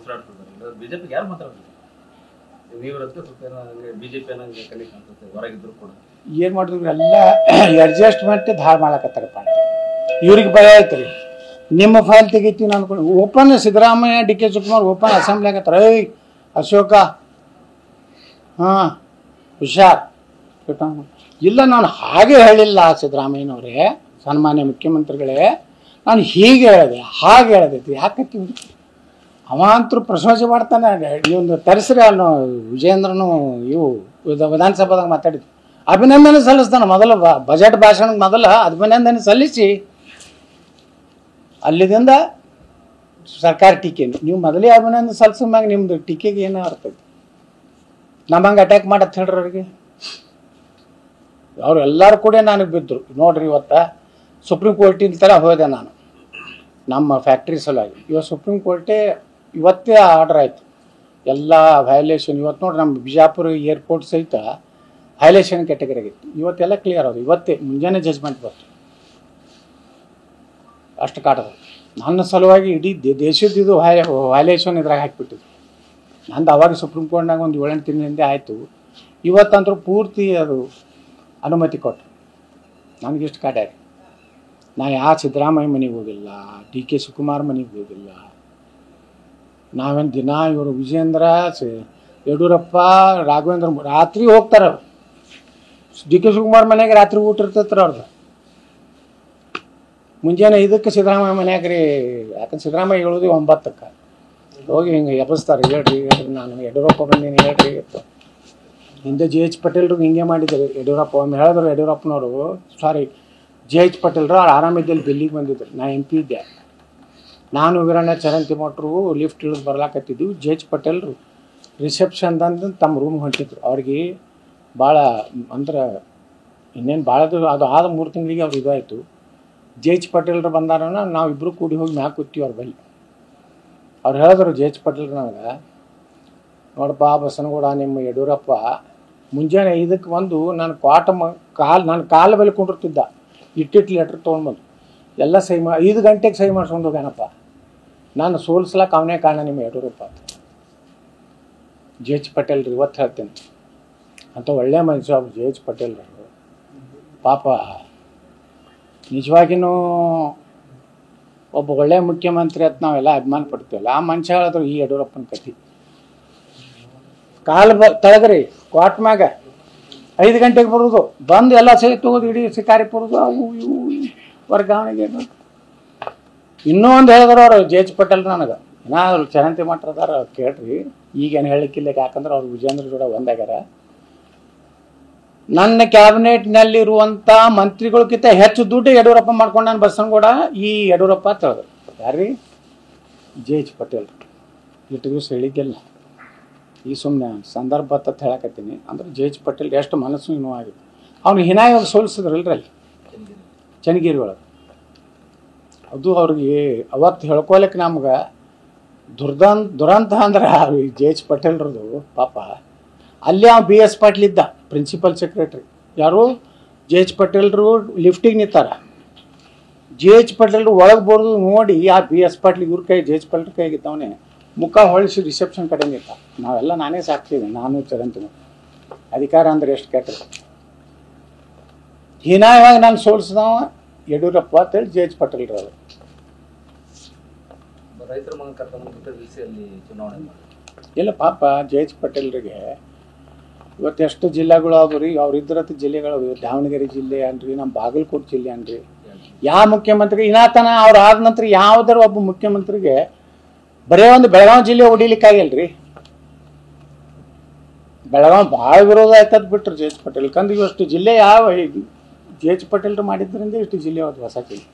ಉಸಿರಾಡ್ತಿದ್ದಾರೆ. ಬಿಜೆಪಿಗೆ ಯಾರು ಮಾತಾಡ್ತಾರೆ? ನೀವಿರುತ್ತೆ ಸ್ವಲ್ಪ ಬಿಜೆಪಿ ಅನ್ನಂಗೆ ಕಲಿ ಕಾಣ್ತದೆ ಹೊರಗಿದ್ರು ಕೂಡ. ಏನು ಮಾಡಿದ್ರು ಎಲ್ಲ ಅಡ್ಜಸ್ಟ್ಮೆಂಟ್ ಧಾರ್ ಮಾಡಕತ್ತಾರೆ ಪಾರ್ಟಿ. ಇವ್ರಿಗೆ ಭಯ ಐತ್ರಿ, ನಿಮ್ಮ ಫೈಲ್ ತೆಗಿತೀವಿ ಅನ್ಕೊಂಡು open Siddaramaiah D K Shivakumar open assembly ಆಗತ್ತಾರೆ. ಏಯ್ ಅಶೋಕ ಹಾಂ ಹುಷಾರ್ ಇಲ್ಲ, ನಾನು ಹಾಗೆ ಹೇಳಿಲ್ಲ ಸಿದ್ದರಾಮಯ್ಯನವರೇ, ಸನ್ಮಾನ್ಯ ಮುಖ್ಯಮಂತ್ರಿಗಳೇ, ನಾನು ಹೀಗೆ ಹೇಳಿದೆ ಹಾಗೆ ಹೇಳಿದೆ ಯಾಕತ್ತಿ ಅವಂತರು ಪ್ರಶಂಸೆ ಮಾಡ್ತಾನೆ. ಇವೊಂದು ತರಿಸ್ರಿ ಅನ್ನೋ ವಿಜೇಂದ್ರನು ಇವು ವಿಧಾನಸಭಾದಾಗ ಮಾತಾಡಿದ್ರು, ಅಭಿನಂದನೆ ಸಲ್ಲಿಸ್ತಾನೆ ಮೊದಲು ಬಜೆಟ್ ಭಾಷಣಕ್ಕೆ ಮೊದಲು ಅಭಿನಂದನೆ ಸಲ್ಲಿಸಿ ಅಲ್ಲಿದಿಂದ ಸರ್ಕಾರ ಟೀಕೆ. ನೀವು ಮೊದಲೇ ಅಭಿನಂದನೆ ಸಲ್ಲಿಸೋ ಮ್ಯಾಗ ನಿಮ್ದು ಟೀಕೆಗೆ ಏನೋ ಅರ್ಥೈತಿ. ನಮ್ಮಂಗೆ ಅಟ್ಯಾಕ್ ಮಾಡತ್ ಹೇಳ್ರಿ ಅವ್ರಿಗೆ. ಅವ್ರು ಎಲ್ಲರೂ ಕೂಡ ನನಗೆ ಬಿದ್ದರು ನೋಡ್ರಿ. ಇವತ್ತು ಸುಪ್ರೀಂ ಕೋರ್ಟಿನ ಥರ ಹೋದೆ ನಾನು ನಮ್ಮ ಫ್ಯಾಕ್ಟ್ರಿ ಸಲುವಾಗಿ. ಇವತ್ತು ಸುಪ್ರೀಂ ಕೋರ್ಟೇ ಇವತ್ತೇ ಆರ್ಡರ್ ಆಯಿತು ಎಲ್ಲ ವೈಲೇಷನ್. ಇವತ್ತು ನೋಡ್ರಿ ನಮ್ಮ ಬಿಜಾಪುರ ಏರ್ಪೋರ್ಟ್ ಸಹಿತ ವೈಲೇಷನ್ ಕ್ಯಾಟಗರಿ ಆಗಿತ್ತು. ಇವತ್ತೆಲ್ಲ ಕ್ಲಿಯರ್ ಆಗೋದು, ಇವತ್ತೇ ಮುಂಜಾನೆ ಜಜ್ಮೆಂಟ್ ಬಂತು. ಅಷ್ಟು ಕಾಟದ ನನ್ನ ಸಲುವಾಗಿ ಇಡೀ ದೇಶದ ಇದು ವೈಲೇಷನ್ ಇದ್ರಾಗ ಹಾಕಿಬಿಟ್ಟಿದ್ರು. ನಂದು ಅವಾಗ ಸುಪ್ರೀಂ ಕೋರ್ಟ್ನಾಗ ಒಂದು 7-8 ತಿಂಗಳಿಂದ ಆಯಿತು. ಇವತ್ತಂತರೂ ಪೂರ್ತಿ ಅದು ಅನುಮತಿ ಕೊಟ್ಟರು. ನನಗಿಷ್ಟು ಕಾಡ್ಯಾರಿ. ನಾ ಯಾವ ಸಿದ್ದರಾಮಯ್ಯ ಮನೆಗೆ ಹೋಗಿಲ್ಲ, ಡಿ ಕೆ ಶಿವಕುಮಾರ್ ಮನೆಗೆ ಹೋಗಿಲ್ಲ. ನಾವೇನು ದಿನ ಇವರು ವಿಜೇಂದ್ರ ಯಡಿಯೂರಪ್ಪ ರಾಘವೇಂದ್ರ ರಾತ್ರಿ ಹೋಗ್ತಾರೆ. ಡಿ ಕೆ ಶಿವಕುಮಾರ್ ಮನೆಯಾಗ ರಾತ್ರಿ ಊಟ ಇರ್ತೈತ್ರ ಅವ್ರದ್ದು. ಮುಂಜಾನೆ 5ಕ್ಕೆ ಸಿದ್ದರಾಮಯ್ಯ ಮನ್ಯಾಗ ರೀ, ಯಾಕಂದ್ರೆ ಸಿದ್ದರಾಮಯ್ಯ ಹೇಳೋದು 9ಕ್ಕೆ ಹೋಗಿ ಹಿಂಗೆ ಎಬ್ಬಿಸ್ತಾರೆ. ಹೇಳ್ರಿ ನಾನು ಯಡಿಯೂರಪ್ಪ ಬಂದೀನಿ ಹೇಳ್ರಿ. ಹಿಂದೆ ಜೆ ಎಚ್ ಪಟೇಲ್ರಿಗೆ ಹಿಂಗೆ ಮಾಡಿದ್ದಾರೆ. ಯಡಿಯೂರಪ್ಪ ಒಮ್ಮೆ ಹೇಳಿದ್ರು, ಯಡಿಯೂರಪ್ಪನವರು ಸಾರಿ ಜೆ ಎಚ್ ಪಟೇಲ್ರು ಆರಾಮಿದ್ದಲ್ಲಿ ದಿಲ್ಲಿಗೆ ಬಂದಿದ್ರು. ನಾ MP ಇದ್ದೆ. ನಾನು ವೀರಣ್ಣ ಚರಂತಿ ಮಟ್ರು ಲಿಫ್ಟ್ ಇಳಿದು ಬರ್ಲಾಕತ್ತಿದ್ವಿ. ಜೆ ಎಚ್ ಪಟೇಲ್ರು ರಿಸೆಪ್ಷನ್ದಂದು ತಮ್ಮ ರೂಮ್ ಹೊಂಟಿದ್ರು. ಅವ್ರಿಗೆ ಭಾಳ ಅಂದ್ರೆ ಇನ್ನೇನು ಭಾಳದು ಅದು ಆದ 3 ತಿಂಗಳಿಗೆ ಅವ್ರು ಇದಾಯಿತು. ಜೆ ಎಚ್ ಪಟೇಲ್ರು ಬಂದಾರ, ನಾವು ಇಬ್ಬರು ಕೂಡಿ ಹೋಗಿ ಮ್ಯಾಕೆ ಕೂತೀವಿ ಅವ್ರ ಬಳಿ. ಅವ್ರು ಹೇಳಿದ್ರು ಜೆ ಎಚ್ ಪಟೇಲ್ರು ನನಗೆ, ನೋಡಪ್ಪ ಬಸನಗೌಡ, ನಿಮ್ಮ ಯಡಿಯೂರಪ್ಪ ಮುಂಜಾನೆ 5ಕ್ಕೆ ಬಂದು ನಾನು ನನ್ನ ಕಾಲು ಬಳಿ ಕೊಂಡಿರ್ತಿದ್ದ. ಇಟ್ಟಿಟ್ಟು ಲೆಟ್ರ್ ತೊಗೊಂಡ್ಬಂದು ಎಲ್ಲ ಸಹಿ 5 ಗಂಟೆಗೆ ಸಹಿ ಮಾಡ್ಸ್ಕೊಂಡು ಹೋಗ್ಯಾನಪ್ಪ. ನಾನು ಸೋಲ್ಸ್ಲಾಕ ಅವನೇ ಕಾರಣ ನಿಮ್ಮ ಯಡಿಯೂರಪ್ಪ ಅಂತ ಜೆ ಎಚ್ ಪಟೇಲ್ರು ಇವತ್ತು ಹೇಳ್ತೇನೆ. ಅಂತ ಒಳ್ಳೆ ಮನುಷ್ಯ ಅವ್ರು ಜೆ ಎಚ್ ಪಟೇಲ್ರು. ಪಾಪ ನಿಜವಾಗಿಯೂ ಒಬ್ಬ ಒಳ್ಳೆಯ ಮುಖ್ಯಮಂತ್ರಿ ಅಂತ ನಾವೆಲ್ಲ ಅಭಿಮಾನ ಪಡ್ತೀವಲ್ಲ. ಆ ಮನುಷ್ಯ ಹೇಳಿದ್ರು ಈ ಯಡಿಯೂರಪ್ಪನ ಕಥೆ. ಕಾಲು ತಳಗ್ರಿ ಕ್ವಾಟ್ ಮ್ಯಾಗ 5 ಗಂಟೆಗೆ ಬರೋದು, ಬಂದು ಎಲ್ಲ ಸಹಿ ತಗೋದು, ಇಡೀ ಶಿಕಾರಿಪುರದು ಅವು ಇವು ವರ್ಗಾವಣೆಗೆ. ಇನ್ನೂ ಒಂದು ಹೇಳಿದ್ರು ಅವರು ಜೆ ಎಚ್ ಪಟೇಲ್ ನನಗೆ, ಏನಾದ್ರು ಚರಂತಿ ಮಾಡ್ರದಾರ ಕೇಳ್ರಿ, ಈಗೇನು ಹೇಳಕ್ಕಿಲ್ಲ. ಯಾಕಂದ್ರೆ ಅವ್ರು ವಿಜೇಂದ್ರ ಜೋಡ ಒಂದಾಗ್ಯಾರ. ನನ್ನ ಕ್ಯಾಬಿನೆಟ್ನಲ್ಲಿರುವಂಥ ಮಂತ್ರಿಗಳಿಗಿಂತ ಹೆಚ್ಚು ದುಡ್ಡು ಯಡಿಯೂರಪ್ಪ ಮಾಡ್ಕೊಂಡು ನಾನು ಬಸನಗೌಡ ಈ ಯಡಿಯೂರಪ್ಪ ಅಂತ ಹೇಳಿದ್ರು. ಯಾರ್ರೀ? ಜೆ ಎಚ್ ಪಟೇಲ್. ಇಷ್ಟು ದಿವಸ ಹೇಳಿದ್ದಿಲ್ಲ, ಈ ಸುಮ್ಮನೆ ಸಂದರ್ಭ ಅಂತ ಹೇಳಕತ್ತೀನಿ. ಅಂದ್ರೆ ಜೆ ಎಚ್ ಪಟೇಲ್ ಎಷ್ಟು ಮನಸ್ಸು ಇನ್ನೂ ಆಗಿದೆ. ಅವ್ನು ಹಿನಾಯವಾಗಿ ಸೋಲಿಸಿದ್ರಲ್ರಿ ಅಲ್ಲಿ ಚನ್ನಗಿರಿ ಒಳಗೆ. ಅದು ಅವ್ರಿಗೆ ಅವತ್ತು ಹೇಳ್ಕೊಳಕ್ಕೆ ನಮ್ಗೆ ದುರಂತ ಅಂದ್ರೆ ಜೆ ಎಚ್ ಪಟೇಲ್ರದು ಪಾಪ. ಅಲ್ಲಿ ಅವ್ನು BS ಪಾಟೀಲ್ ಇದ್ದ ಪ್ರಿನ್ಸಿಪಲ್ ಸೆಕ್ರೆಟ್ರಿ. ಯಾರು? ಜೆ ಎಚ್ ಪಟೇಲ್ರು ಲಿಫ್ಟಿಗೆ ನಿಂತಾರ. ಜೆ ಎಚ್ ಪಟೇಲ್ರು ಒಳಗೆ ಬರೋದು ನೋಡಿ ಆ BS ಪಾಟೀಲ್ ಇವ್ರ ಕೈ ಜೆ ಎಚ್ ಪಟೇಲ್ ಕೈಗಿದ್ದವನೇ ಮುಖ ಹೊಳಿಸಿ ರಿಸೆಪ್ಷನ್ ಕಡೆ ನಿಂತ. ನಾವೆಲ್ಲ ನಾನೇ ಸಾಕ್ತೀವಿ, ನಾನು ಚರಂತಿ. ಅಧಿಕಾರ ಅಂದ್ರೆ ಎಷ್ಟು ಕೆಟ್ಟರು. ಹೀನಾಯವಾಗಿ ನಾನು ಸೋಲಿಸಿದವ ಯಡಿಯೂರಪ್ಪ ಅಂತೇಳಿ ಜೆ ಎಚ್ ಪಟೇಲ್ರು ಅವರು. ರೈತರ ಮಗನ ಕರ್ಕೊಂಡು ಚುನಾವಣೆ ಇಲ್ಲ ಪಾಪ ಜೆ ಎಚ್ ಪಟೇಲ್ರಿಗೆ ಇವತ್ತು ಎಷ್ಟು ಜಿಲ್ಲೆಗಳು ಅವ್ರಿ. ಅವ್ರಿದ್ರತ್ತು ಜಿಲ್ಲೆಗಳು ದಾವಣಗೆರೆ ಜಿಲ್ಲೆ ಅನ್ರಿ, ನಮ್ಮ ಬಾಗಲಕೋಟೆ ಜಿಲ್ಲೆ ಅನ್ರಿ. ಯಾವ ಮುಖ್ಯಮಂತ್ರಿ ಇನ್ನಾತನ ಅವ್ರು ಆದ ನಂತರ ಯಾವುದಾರು ಒಬ್ಬ ಮುಖ್ಯಮಂತ್ರಿಗೆ ಬರೇ ಒಂದು ಬೆಳಗಾವಿ ಜಿಲ್ಲೆ ಹೊಡಿಲಿಕ್ಕಾಗಿಲ್ರಿ. ಬೆಳಗಾವಿ ಭಾಳ ವಿರೋಧ ಆಯ್ತದ ಬಿಟ್ರು ಜೆ ಎಚ್ ಪಟೇಲ್. ಕಂದು ಇವಷ್ಟು ಜಿಲ್ಲೆ ಯಾವ ಜೆ ಎಚ್ ಪಟೇಲ್ರು ಮಾಡಿದ್ರಿಂದ ಇಷ್ಟು ಜಿಲ್ಲೆ ಅವ್ರು ಹೊಸ ಜಿಲ್ಲೆ.